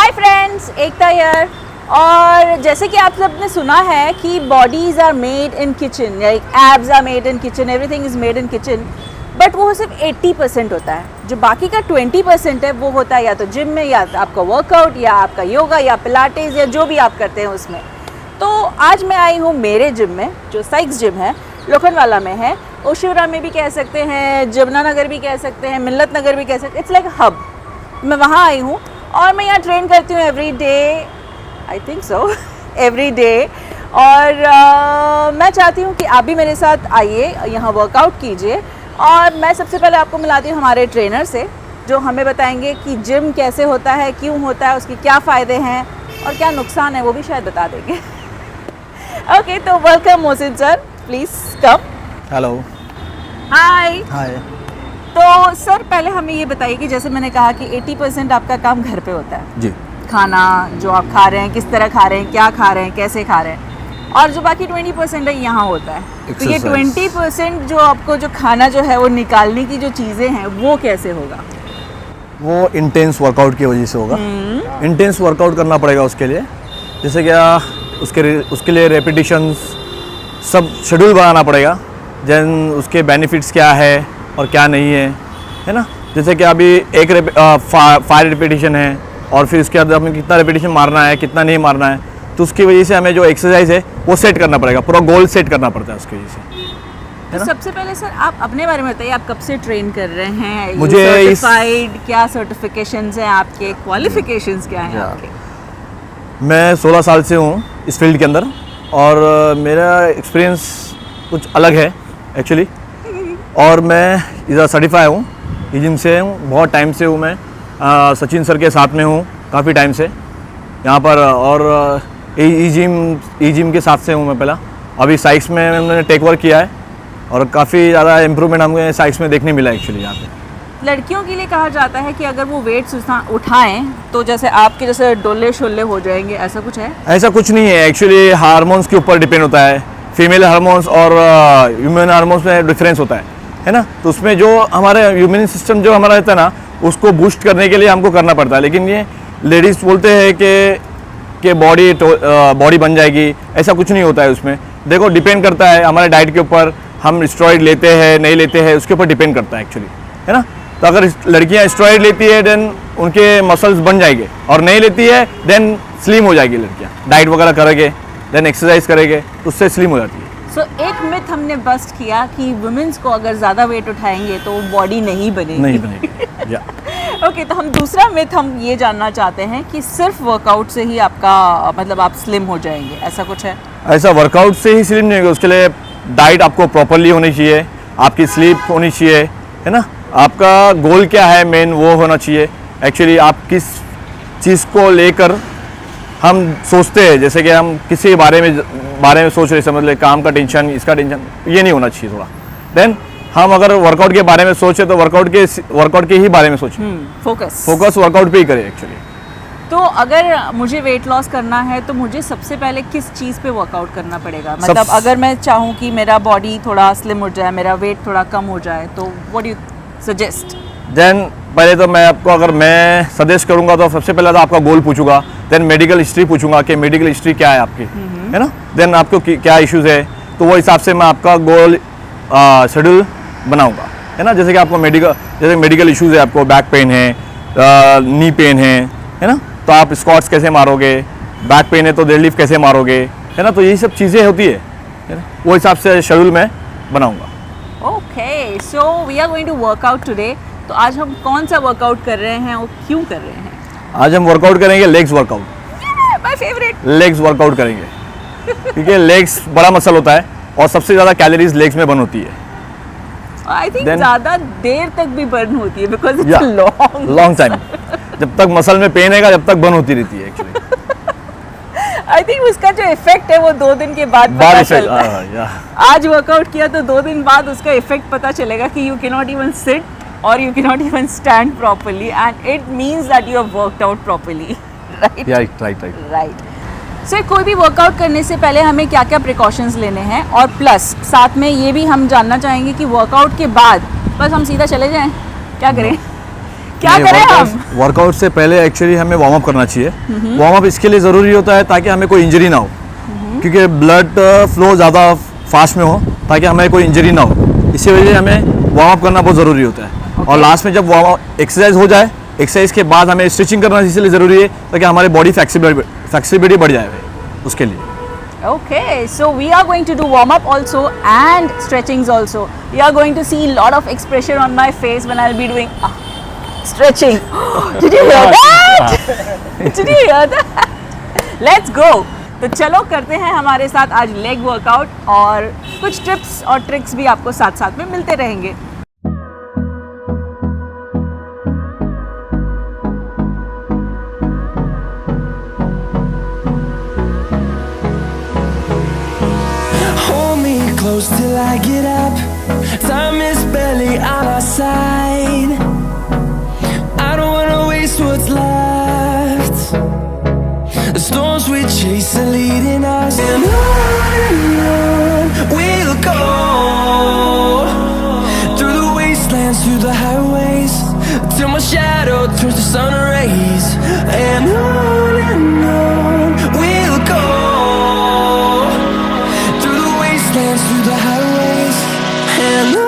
Hi friends, Ekta here. और जैसे कि आप सबने सुना है कि bodies are made in kitchen, like abs are made in kitchen, everything is made in kitchen, but वो सिर्फ 80% होता है। जो बाकी का 20% है वो होता है या तो जिम में, या आपका वर्कआउट, या आपका योगा, या पिलाटेस, या जो भी आप करते हैं उसमें। तो आज मैं आई हूँ मेरे जिम में, जो साइक्स जिम है, लोखंडवाला में है, ओशिवरा में भी कह सकते हैं, जमुना नगर भी कह सकते हैं, मिल्लत नगर भी कह सकते हैं। It's like hub. मैं वहाँ आई हूँ और मैं यहाँ ट्रेन करती हूँ every day, I think so every day. और मैं चाहती हूँ कि आप भी मेरे साथ आइए, यहाँ वर्कआउट कीजिए। और मैं सबसे पहले आपको मिलाती हूँ हमारे ट्रेनर से, जो हमें बताएंगे कि जिम कैसे होता है, क्यों होता है, उसके क्या फ़ायदे हैं और क्या नुकसान है, वो भी शायद बता देंगे। ओके, तो welcome Mohsin sir, please come. Hello. Hi. Hi. तो सर पहले हमें ये बताइए कि जैसे मैंने कहा कि 80% आपका काम घर पे होता है जी। खाना जो आप खा रहे हैं, किस तरह खा रहे हैं, क्या खा रहे हैं, कैसे खा रहे हैं, और जो बाकी 20% है यहाँ होता है। तो ये 20% जो आपको जो खाना जो है वो निकालने की जो चीज़ें हैं वो कैसे होगा? वो इंटेंस वर्कआउट की वजह से होगा। इंटेंस वर्कआउट करना पड़ेगा उसके लिए, जैसे क्या उसके लिए रेपिटेशंस सब शेड्यूल बनाना पड़ेगा, जैन उसके बेनिफिट्स क्या है और क्या नहीं है ना। जैसे कि अभी एक 5 रेपिटेशन है और फिर उसके बाद हमें कितना रेपिटेशन मारना है, कितना नहीं मारना है, तो उसकी वजह से हमें जो एक्सरसाइज है वो सेट करना पड़ेगा, पूरा गोल सेट करना पड़ता है उसकी वजह से। तो सबसे पहले सर आप अपने बारे में बताइए, आप कब से ट्रेन कर रहे हैं? मुझे सर्टिफाइड क्या सर्टिफिकेशंस हैं आपके, क्वालिफिकेशंस क्या हैं आपके? मैं 16 साल से हूँ इस फील्ड के अंदर और मेरा एक्सपीरियंस कुछ अलग है एक्चुअली। और मैं इधर सर्टिफाई हूँ, ई जिम से हूँ, बहुत टाइम से हूँ मैं। सचिन सर के साथ में हूँ काफ़ी टाइम से यहाँ पर, और ई जिम के साथ से हूँ मैं पहला। अभी साइक्स में मैंने टेक वर्क किया है और काफ़ी ज़्यादा इम्प्रूवमेंट हमें साइक्स में देखने मिला एक्चुअली यहाँ पे। लड़कियों के लिए कहा जाता है कि अगर वो वेट्स उठाएं तो जैसे आपके जैसे डोले शोले हो जाएंगे, ऐसा कुछ है? ऐसा कुछ नहीं है एक्चुअली, हार्मोन्स के ऊपर डिपेंड होता है। फीमेल हार्मोन्स और ह्यूमन हार्मोन्स में डिफरेंस होता है ना। तो उसमें जो हमारे ह्यूमन सिस्टम जो हमारा रहता है ना, उसको बूस्ट करने के लिए हमको करना पड़ता है। लेकिन ये लेडीज़ बोलते हैं कि बॉडी बन जाएगी, ऐसा कुछ नहीं होता है उसमें। देखो डिपेंड करता है हमारे डाइट के ऊपर, हम स्टेरॉइड लेते हैं नहीं लेते हैं, उसके ऊपर डिपेंड करता है एक्चुअली, है ना। तो अगर लड़कियां स्टेरॉइड लेती है देन उनके मसल्स बन जाएंगे, और नहीं लेती है देन स्लिम हो जाएगी लड़कियां। डाइट वगैरह करेंगे, देन एक्सरसाइज करेंगे तो उससे स्लिम हो जाती है। सो एक मिथ हमने बस्ट किया कि वुमेन्स को अगर ज़्यादा वेट उठाएंगे तो बॉडी नहीं बनेगी। या ओके, तो हम दूसरा मिथ हम ये जानना चाहते हैं कि सिर्फ वर्कआउट से ही आपका मतलब आप स्लिम हो जाएंगे, ऐसा कुछ है? ऐसा वर्कआउट से ही स्लिम नहीं होगा, उसके लिए डाइट आपको प्रॉपरली होनी चाहिए, आपकी स्लीप होनी चाहिए, है ना। आपका गोल क्या है मेन, वो होना चाहिए एक्चुअली। आप किस चीज़ को लेकर हम सोचते हैं, जैसे कि हम किसी बारे में सोच रहे, समझ ले काम का टेंशन, इसका टेंशन, ये नहीं होना चाहिए थोड़ा। देन हम अगर वर्कआउट के बारे में सोचे तो वर्कआउट के ही बारे में सोचें। फोकस वर्कआउट पे ही करें एक्चुअली। तो अगर मुझे वेट लॉस करना है तो मुझे सबसे पहले किस चीज़ पे वर्कआउट करना पड़ेगा? मतलब अगर मैं चाहूँ कि मेरा बॉडी थोड़ा स्लिम हो जाए, मेरा वेट थोड़ा कम हो जाए, तो what do you suggest? Then पहले तो मैं आपको अगर मैं सजेस्ट करूंगा तो सबसे पहले तो आपका गोल पूछूंगा, देन मेडिकल हिस्ट्री पूछूंगा कि मेडिकल हिस्ट्री क्या है आपकी, है ना। देन आपको क्या इश्यूज है, तो वो हिसाब से मैं आपका गोल शेड्यूल बनाऊंगा, है ना। जैसे कि आपको मेडिकल इश्यूज है, आपको बैक पेन है, नी पेन है ना, तो आप स्क्वाट्स कैसे मारोगे, बैक पेन है तो डेडलिफ्ट कैसे मारोगे, है ना। तो यही सब चीज़ें होती है ना, वो हिसाब से शेड्यूल मैं बनाऊंगा। Okay, so we are going to workout today. तो आज हम कौन सा वर्कआउट कर रहे हैं और क्यों कर रहे हैं? आज हम वर्कआउट करेंगे legs workout. My favourite. Legs workout करेंगे क्योंकि लेग्स बड़ा मसल होता है और सबसे ज़्यादा कैलोरीज लेग्स में बर्न होती है। आई थिंक ज़्यादा देर तक भी बर्न होती है बिकॉज इट्स लॉन्ग टाइम। जब तक मसल में पेन है जब तक बर्न होती रहती है एक्चुअली। आई थिंक उसका जो इफेक्ट है वो 2 दिन के बाद पता चलता है। आज वर्कआउट किया तो 2 दिन बाद उसका इफेक्ट पता चलेगा कि you can not even seat or you cannot even stand properly, and it means that you have worked out properly, right? Right. Sir कोई भी वर्कआउट करने से पहले हमें क्या क्या प्रिकॉशंस लेने हैं, और प्लस साथ में ये भी हम जानना चाहेंगे कि वर्कआउट के बाद बस हम सीधा चले जाएं, क्या करें? क्या करें हम? वर्कआउट से पहले एक्चुअली हमें वार्म अप करना चाहिए। वार्म अप इसके लिए ज़रूरी होता है ताकि हमें कोई इंजरी ना हो, क्योंकि ब्लड फ्लो ज़्यादा फास्ट में हो ताकि हमें कोई इंजरी ना हो। इसी वजह से हमें वार्म अप करना बहुत ज़रूरी होता है। और लास्ट में जब वार्म अप एक्सरसाइज हो जाए, एक्सरसाइज के बाद हमें स्ट्रेचिंग करना इसलिए ज़रूरी है ताकि हमारी बॉडी फ्लेक्सिबिलिटी बढ़ जाए उसके लिए। Okay, so we are going to do warm up also and stretchings also. You are going to see a lot of expression on my face when I'll be doing stretching. Did you hear that? Did you hear that? Let's go. तो चलो करते हैं हमारे साथ आज leg workout, और कुछ tips और ट्रिक्स भी आपको साथ साथ में मिलते रहेंगे। Close till I get up. Time is barely on our side. I don't wanna waste what's left. The storms we chase are leading us, and on we'll go. Through the wastelands, through the highways, till my shadow turns to sun rays. And on we'll go. Through the highways, and on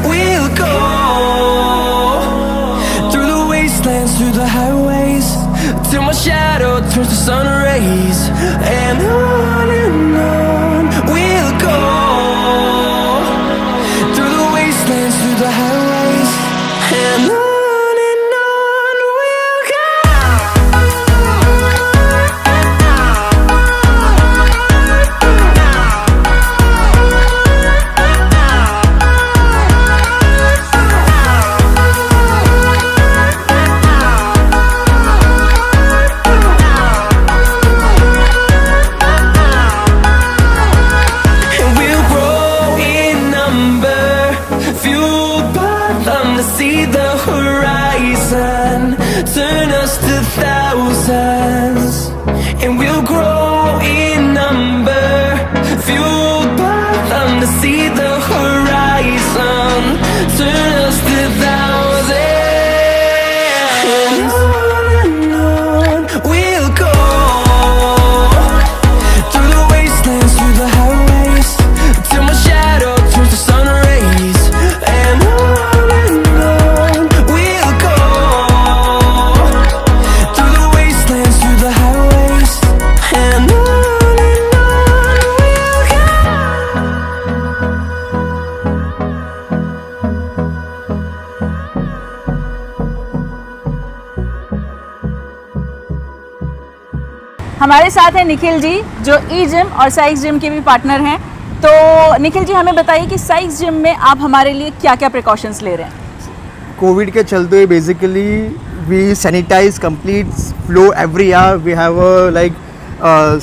we'll go. Through the highways, till my shadow turns to sun rays. And on we'll go. Through the wastelands, through the highways, and on we'll go. See the horizon, turn us to thousands, and we'll grow in number, fueled by them. To see the horizon, turn us to thousands, and on we'll go. Through the wastelands, through the highways, till my shadow turns to sun rays. And हमारे साथ हैं निखिल जी, जो ई gym और Sikes gym के भी partner हैं। तो निखिल जी, हमें बताइए कि साइक्स जिम में आप हमारे लिए क्या क्या प्रिकॉशंस ले रहे हैं? कोविड के चलते हुए basically we sanitise complete flow every hour. We have like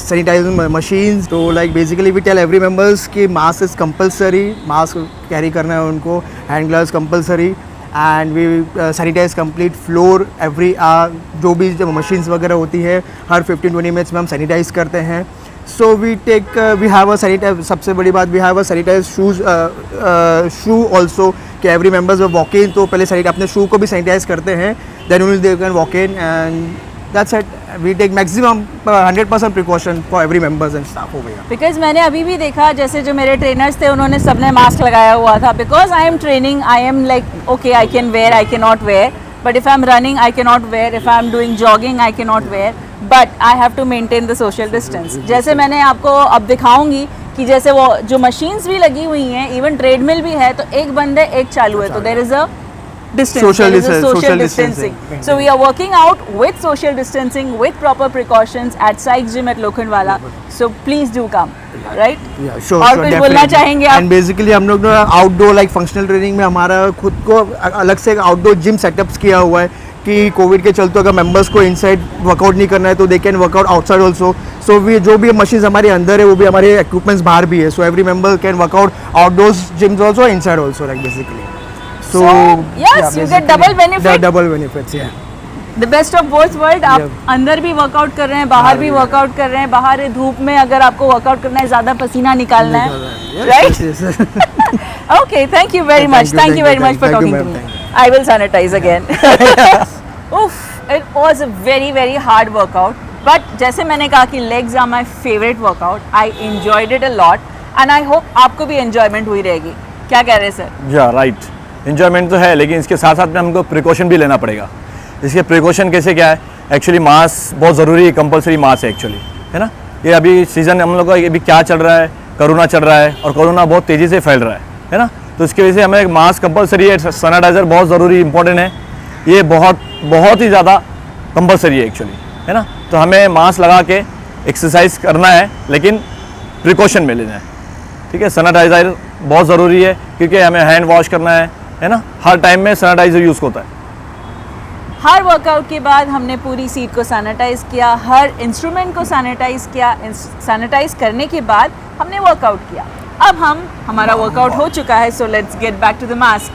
sanitising machines. तो like basically we tell every members कि mask is compulsory, mask carry करना है उनको, hand gloves compulsory, and we sanitise complete floor every hour. जो भी जब machines वगैरह होती है हर 15-20 मिनट्स में हम सैनिटाइज करते हैं. So we have a sanitize. सबसे बड़ी बात, we have a sanitize shoe also, कि एवरी मेंबर्स वो वॉक इन तो पहले अपने शू को भी सैनिटाइज करते हैं, then only they can walk in, and that's it. We take maximum 100% precaution for every members and staff over here. Because मैंने अभी भी देखा, जैसे जो मेरे ट्रेनर्स थे उन्होंने सबने मास्क लगाया हुआ था. Because I am training, I am like okay, I can wear, I can not wear, but if I am running I can not wear, if I am doing jogging I can not wear. But I have to maintain the social distance. जैसे मैंने आपको अब दिखाऊंगी कि जैसे वो जो machines भी लगी हुई हैं, इवन ट्रेडमिल भी है, तो एक बंद है एक चालू है, तो there is a distance, Social there is a distance, social social distancing. distancing. So we are working out with social distancing, with proper precautions at Sykes Gym at Lokhandwala. So please do come, right? Yeah, sure, और sure, कुछ बोलना definitely. चाहेंगे आप? And basically हम लोग outdoor like functional training में हमारा खुद को अलग से आउटडोर जिम सेटअप्स किया हुआ है कि कोविड के चलते अगर मेंबर्स को इनसाइड वर्कआउट नहीं करना है तो they can workout outside also. So we जो भी मशीन्स हमारे अंदर है वो भी हमारे इक्विपमेंट्स बाहर भी है। So every member can workout outdoors gyms also inside also like basically. So, yes, you get double benefit. Double benefits, yeah. The best of both world. आप Yeah. अंदर भी वर्कआउट कर रहे हैं, बाहर भी वर्कआउट कर रहे हैं। बाहर धूप में अगर आपको वर्कआउट करना है, ज़्यादा पसीना निकालना है, right? Yes, yes. Okay, thank you very much. Thank you very much for talking to me. I will sanitize again. Oof, it was a very very hard workout. But जैसे मैंने कहा कि legs are my favorite workout. I enjoyed it a lot, and I hope आपको भी enjoyment हुई रहेगी। क्या कह रहे हैं सर? या राइट, इन्जॉयमेंट तो है, लेकिन इसके साथ साथ में हमको प्रिकॉशन भी लेना पड़ेगा। इसके प्रिकॉशन कैसे क्या है, एक्चुअली मास्क बहुत ज़रूरी है, कंपलसरी मास्क है एक्चुअली, है ना। ये अभी सीज़न हम लोग का अभी क्या चल रहा है, कोरोना चल रहा है और कोरोना बहुत तेज़ी से फैल रहा है ना। तो इसकी वजह से हमें एक मास्क कंपलसरी है, सैनिटाइज़र बहुत ज़रूरी इंपॉर्टेंट है, ये बहुत ही ज़्यादा कंपलसरी है एक्चुअली, है ना। तो हमें मास्क लगा के एक्सरसाइज करना है, लेकिन प्रिकॉशन में लेना है, ठीक है। सैनिटाइज़र बहुत ज़रूरी है क्योंकि हमें हैंड वॉश करना है ना, हर टाइम में सैनिटाइज़र यूज़ होता है। हर वर्कआउट के बाद हमने पूरी सीट को सैनिटाइज किया, हर इंस्ट्रूमेंट को सैनिटाइज किया। सैनिटाइज करने के बाद हमने वर्कआउट किया। अब हमारा वर्कआउट हो चुका है, so let's get back to the mask.